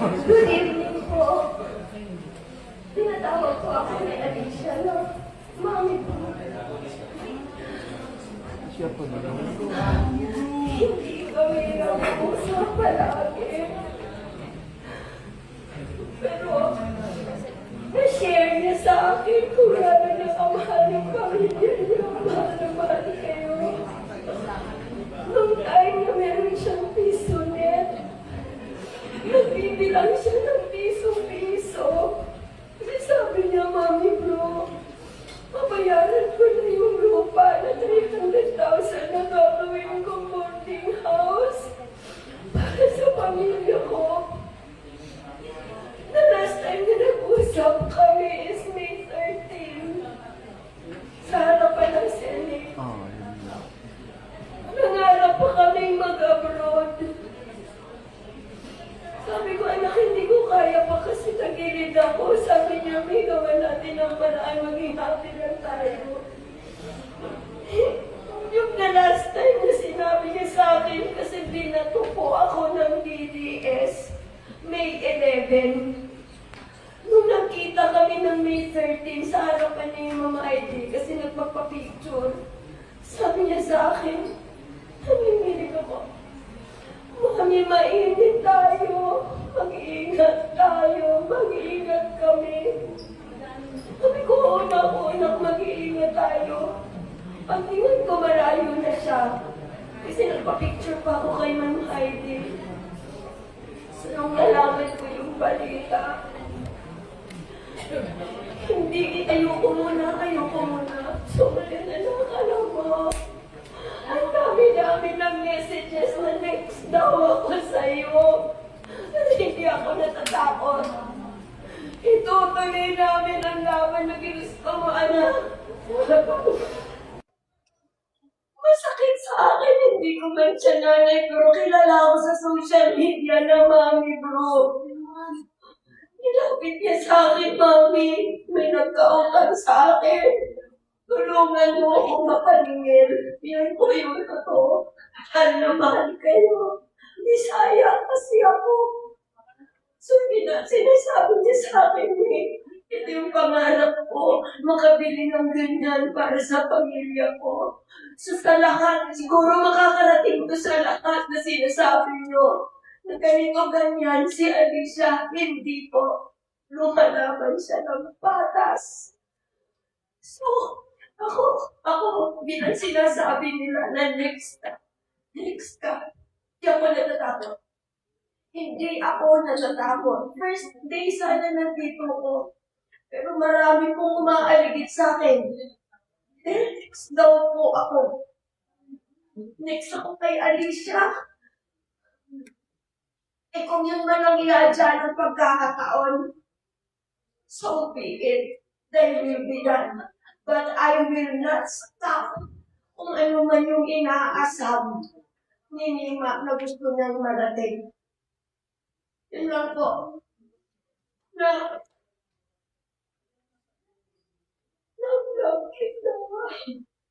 Good evening po. Tinatawag po ako ni Alicia na mami po. Siya po na. Hindi kami nag-uusap palagi. Pero, na-share niya sa akin kung gano'n niya kamahal yung pamilya niya. Mahal na mahal kayo. Nung time na meron siyang piso net, nagbibilang siya ng piso-piso. Kasi sabi niya, Mami bro, mabayaran ko na yung lupa na 300,000 na gagawin ko boarding house para sa pamilya ko. The last time na nag-usap kami is May 13 sa harapan ng Senate. Yun na. Nangarap pa kaming mag-abroad. Sabi ko, anak, hindi ko kaya pa kasi tagilid ako. Sabi niya, may gawan natin ang paraan, maging happy lang tayo. Yung the last time na sinabi niya sa akin, kasi binato po ako ng DDS, May 11. Nung nakita kami ng May 13 sa harapan niya yung Mama ID, kasi nagpapapicture, sabi niya sa akin, namimilig ako. Mami, mainit tayo. Mag-iingat tayo. Mag-iingat kami. Sabi ko, una-una, mag-iingat tayo. Pagtingin ko, malayo na siya. Kasi nagpa-picture pa ako kay Ma'am Heidi. So, nung nalaman ko yung balita, hindi, ayoko muna. So, na lang, alam mo. Ang dami-dami ng messages na next daw ako sa'yo. Hindi ako natatakot. Itutuloy namin ang laban na ginusto mo, anak. Masakit sa akin, hindi ko man siya nanay, pero kilala ako sa social media na Mami bro. Nilapit niya sa akin, Mami. May nagkautang sa akin. Tulungan mo akong mapaningil. Yan po yung totoo. Mahal na mahal kayo. Bisaya kasi ako. So, sinasabi niya sa akin ito yung pangarap ko, makabili ng ganyan para sa pamilya ko. So, sa lahat, siguro makakarating ko sa lahat na sinasabi niyo. Na ganito ganyan, si Alicia, hindi po. Lumalaban siya ng patas. So, ako, bilang sinasabi nila na next ka, hindi ako natatakot. Hindi ako natatakot. First day sana nandito ko, pero marami pong umaaligid sa akin. Then, next daw po ako. Next ako kay Alicia. Eh kung yun man ang iadya ng pagkakataon, so be it. They will be done. But I will not stop kung ano man yung inaasam ni Nima na gusto niyang marating. Yun lang po. Love kita.